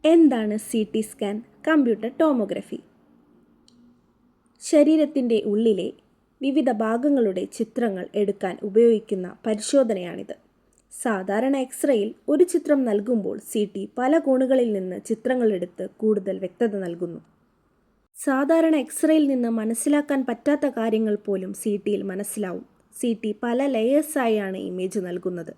എന്താണ് CT scan? Computer tomography. ശരീരത്തിൻ്റെ ഉള്ളിലെ വിവിധ ഭാഗങ്ങളുടെ ചിത്രങ്ങൾ എടുക്കാൻ ഉപയോഗിക്കുന്ന പരിശോധനയാണിത്. സാധാരണ എക്സ്റേയിൽ ഒരു ചിത്രം നൽകുമ്പോൾ CT പല കോണുകളിൽ നിന്ന് ചിത്രങ്ങൾ എടുത്ത് കൂടുതൽ വ്യക്തത നൽകുന്നു. സാധാരണ എക്സ്റേയിൽ നിന്ന് മനസ്സിലാക്കാൻ പറ്റാത്ത കാര്യങ്ങൾ പോലും CTയിൽ മനസ്സിലാവും. CT പല ലെയേഴ്സായാണ് ഇമേജ് നൽകുന്നത്.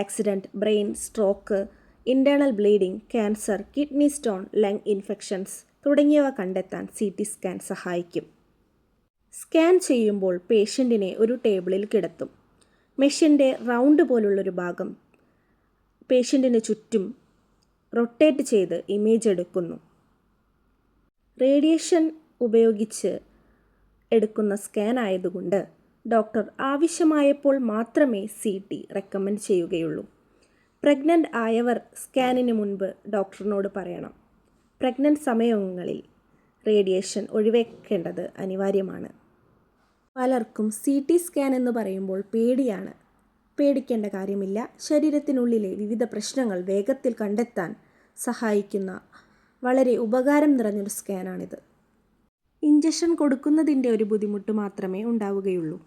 Accident, brain stroke, internal bleeding, cancer, kidney stone, lung infections തുടങ്ങിയവ കണ്ടെത്താൻ CT സ്കാൻ സഹായിക്കും. സ്കാൻ ചെയ്യുമ്പോൾ പേഷ്യൻറ്റിനെ ഒരു ടേബിളിൽ കിടത്തും. മെഷീൻ്റെ റൗണ്ട് പോലുള്ളൊരു ഭാഗം പേഷ്യൻറ്റിന് ചുറ്റും റൊട്ടേറ്റ് ചെയ്ത് ഇമേജ് എടുക്കുന്നു. റേഡിയേഷൻ ഉപയോഗിച്ച് എടുക്കുന്ന സ്കാൻ ആയതുകൊണ്ട് ഡോക്ടർ ആവശ്യമായപ്പോൾ മാത്രമേ CT റെക്കമെൻഡ് ചെയ്യുകയുള്ളൂ. പ്രഗ്നൻ്റ് ആയവർ സ്കാനിന് മുൻപ് ഡോക്ടറിനോട് പറയണം. പ്രഗ്നൻ്റ് സമയങ്ങളിൽ റേഡിയേഷൻ ഒഴിവാക്കേണ്ടത് അനിവാര്യമാണ്. പലർക്കും CT സ്കാൻ എന്ന് പറയുമ്പോൾ പേടിയാണ്. പേടിക്കേണ്ട കാര്യമില്ല. ശരീരത്തിനുള്ളിലെ വിവിധ പ്രശ്നങ്ങൾ വേഗത്തിൽ കണ്ടെത്താൻ സഹായിക്കുന്ന വളരെ ഉപകാരം നിറഞ്ഞൊരു സ്കാനാണിത്. ഇഞ്ചക്ഷൻ കൊടുക്കുന്നതിൻ്റെ ഒരു ബുദ്ധിമുട്ട് മാത്രമേ ഉണ്ടാവുകയുള്ളൂ.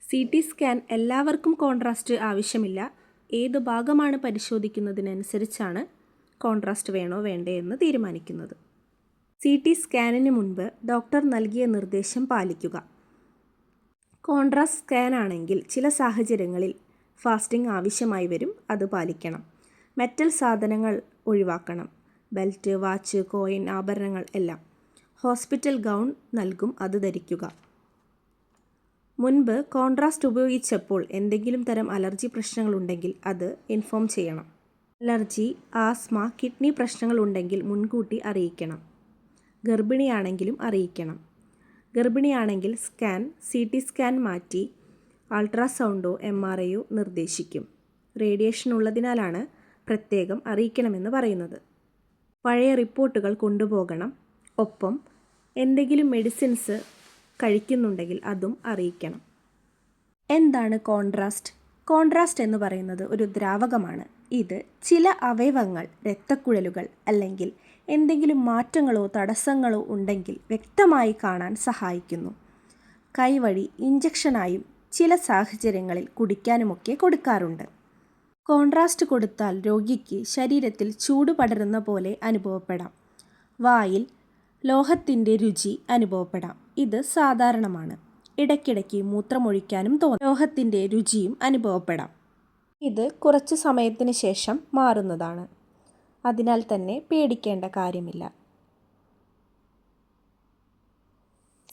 CT സ്കാൻ എല്ലാവർക്കും കോൺട്രാസ്റ്റ് ആവശ്യമില്ല. ഏത് ഭാഗമാണ് പരിശോധിക്കുന്നതിനനുസരിച്ചാണ് കോൺട്രാസ്റ്റ് വേണോ വേണ്ടേ എന്ന് തീരുമാനിക്കുന്നത്. CT സ്കാനിന് മുൻപ് ഡോക്ടർ നൽകിയ നിർദ്ദേശം പാലിക്കുക. കോൺട്രാസ്റ്റ് സ്കാൻ ആണെങ്കിൽ ചില സാഹചര്യങ്ങളിൽ ഫാസ്റ്റിംഗ് ആവശ്യമായി വരും. അത് പാലിക്കണം. മെറ്റൽ സാധനങ്ങൾ ഒഴിവാക്കണം. ബെൽറ്റ്, വാച്ച്, കോയിൻ, ആഭരണങ്ങൾ എല്ലാം. ഹോസ്പിറ്റൽ ഗൗൺ നൽകും, അത് ധരിക്കുക. മുൻപ് കോൺട്രാസ്റ്റ് ഉപയോഗിച്ചപ്പോൾ എന്തെങ്കിലും തരം അലർജി പ്രശ്നങ്ങളുണ്ടെങ്കിൽ അത് ഇൻഫോം ചെയ്യണം. അലർജി, ആസ്മ, കിഡ്നി പ്രശ്നങ്ങൾ ഉണ്ടെങ്കിൽ മുൻകൂട്ടി അറിയിക്കണം. ഗർഭിണിയാണെങ്കിലും അറിയിക്കണം. ഗർഭിണിയാണെങ്കിൽ സ്കാൻ CT സ്കാൻ മാറ്റി അൾട്രാസൗണ്ടോ MRIയോ നിർദ്ദേശിക്കും. റേഡിയേഷൻ ഉള്ളതിനാലാണ് പ്രത്യേകം അറിയിക്കണമെന്ന് പറയുന്നത്. പഴയ റിപ്പോർട്ടുകൾ കൊണ്ടുപോകണം. ഒപ്പം എന്തെങ്കിലും മെഡിസിൻസ് കഴിക്കുന്നുണ്ടെങ്കിൽ അതും അറിയിക്കണം. എന്താണ് കോൺട്രാസ്റ്റ്? കോൺട്രാസ്റ്റ് എന്ന് പറയുന്നത് ഒരു ദ്രാവകമാണ്. ഇത് ചില അവയവങ്ങൾ, രക്തക്കുഴലുകൾ അല്ലെങ്കിൽ എന്തെങ്കിലും മാറ്റങ്ങളോ തടസ്സങ്ങളോ ഉണ്ടെങ്കിൽ വ്യക്തമായി കാണാൻ സഹായിക്കുന്നു. കൈവഴി ഇഞ്ചക്ഷനായും ചില സാഹചര്യങ്ങളിൽ കുടിക്കാനുമൊക്കെ കൊടുക്കാറുണ്ട്. കോൺട്രാസ്റ്റ് കൊടുത്താൽ രോഗിക്ക് ശരീരത്തിൽ ചൂട് പടരുന്ന പോലെ അനുഭവപ്പെടാം. വായിൽ ലോഹത്തിൻ്റെ രുചി അനുഭവപ്പെടാം. ഇത് സാധാരണമാണ്. ഇടയ്ക്കിടയ്ക്ക് മൂത്രമൊഴിക്കാനും തോന്നും. ലോഹത്തിൻ്റെ രുചിയും അനുഭവപ്പെടാം. ഇത് കുറച്ച് സമയത്തിന് ശേഷം മാറുന്നതാണ്. അതിനാൽ തന്നെ പേടിക്കേണ്ട കാര്യമില്ല.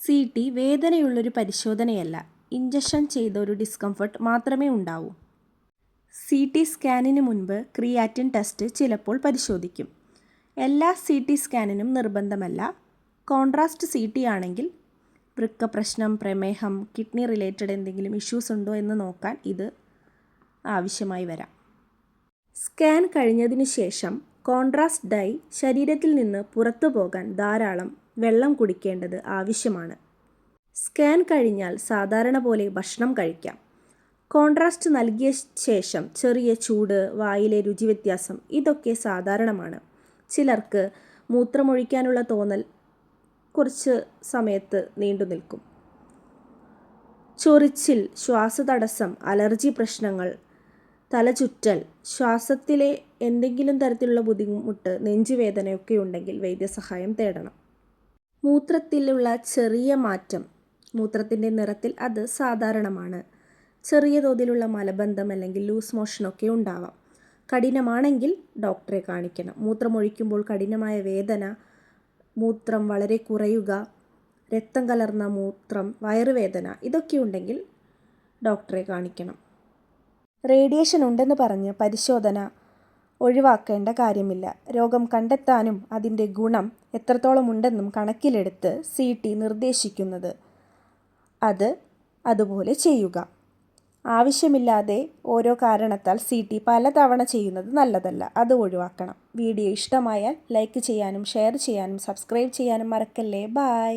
CT വേദനയുള്ളൊരു പരിശോധനയല്ല. ഇഞ്ചക്ഷൻ ചെയ്ത ഒരു ഡിസ്കംഫർട്ട് മാത്രമേ ഉണ്ടാവൂ. CT സ്കാനിന് മുൻപ് ക്രിയാറ്റിൻ ടെസ്റ്റ് ചിലപ്പോൾ പരിശോധിക്കും. എല്ലാ CT സ്കാനിനും നിർബന്ധമല്ല. കോൺട്രാസ്റ്റ് CT ആണെങ്കിൽ വൃക്ക പ്രശ്നം, പ്രമേഹം, കിഡ്നി റിലേറ്റഡ് എന്തെങ്കിലും ഇഷ്യൂസ് ഉണ്ടോ എന്ന് നോക്കാൻ ഇത് ആവശ്യമായി വരാം. സ്കാൻ കഴിഞ്ഞതിന് ശേഷം കോൺട്രാസ്റ്റ് ഡൈ ശരീരത്തിൽ നിന്ന് പുറത്തു പോകാൻ ധാരാളം വെള്ളം കുടിക്കേണ്ടത് ആവശ്യമാണ്. സ്കാൻ കഴിഞ്ഞാൽ സാധാരണ പോലെ ഭക്ഷണം കഴിക്കാം. കോൺട്രാസ്റ്റ് നൽകിയ ശേഷം ചെറിയ ചൂട്, വായിലെ രുചി വ്യത്യാസം ഇതൊക്കെ സാധാരണമാണ്. ചിലർക്ക് മൂത്രമൊഴിക്കാനുള്ള തോന്നൽ കുറച്ച് സമയത്ത് നീണ്ടു നിൽക്കും. ചൊറിച്ചിൽ, ശ്വാസതടസ്സം, അലർജി പ്രശ്നങ്ങൾ, തലചുറ്റൽ, ശ്വാസത്തിലെ എന്തെങ്കിലും തരത്തിലുള്ള ബുദ്ധിമുട്ട്, നെഞ്ചുവേദനയൊക്കെ ഉണ്ടെങ്കിൽ വൈദ്യസഹായം തേടണം. മൂത്രത്തിലുള്ള ചെറിയ മാറ്റം, മൂത്രത്തിൻ്റെ നിറത്തിൽ അത് സാധാരണമാണ്. ചെറിയ തോതിലുള്ള മലബന്ധം അല്ലെങ്കിൽ ലൂസ് മോഷനൊക്കെ ഉണ്ടാവാം. കഠിനമാണെങ്കിൽ ഡോക്ടറെ കാണിക്കണം. മൂത്രമൊഴിക്കുമ്പോൾ കഠിനമായ വേദന, മൂത്രം വളരെ കുറയുക, രക്തം കലർന്ന മൂത്രം, വയറുവേദന ഇതൊക്കെ ഉണ്ടെങ്കിൽ ഡോക്ടറെ കാണിക്കണം. റേഡിയേഷൻ ഉണ്ടെന്ന് പറഞ്ഞ് പരിശോധന ഒഴിവാക്കേണ്ട കാര്യമില്ല. രോഗം കണ്ടെത്താനും അതിൻ്റെ ഗുണം എത്രത്തോളം ഉണ്ടെന്നും കണക്കിലെടുത്ത് CT നിർദ്ദേശിക്കുന്നത് അത് അതുപോലെ ചെയ്യുക. ആവശ്യമില്ലാതെ ഓരോ കാരണത്താൽ CT പലതവണ ചെയ്യുന്നത് നല്ലതല്ല. അത് ഒഴിവാക്കണം. വീഡിയോ ഇഷ്ടമായാൽ ലൈക്ക് ചെയ്യാനും ഷെയർ ചെയ്യാനും സബ്സ്ക്രൈബ് ചെയ്യാനും മറക്കല്ലേ. ബൈ.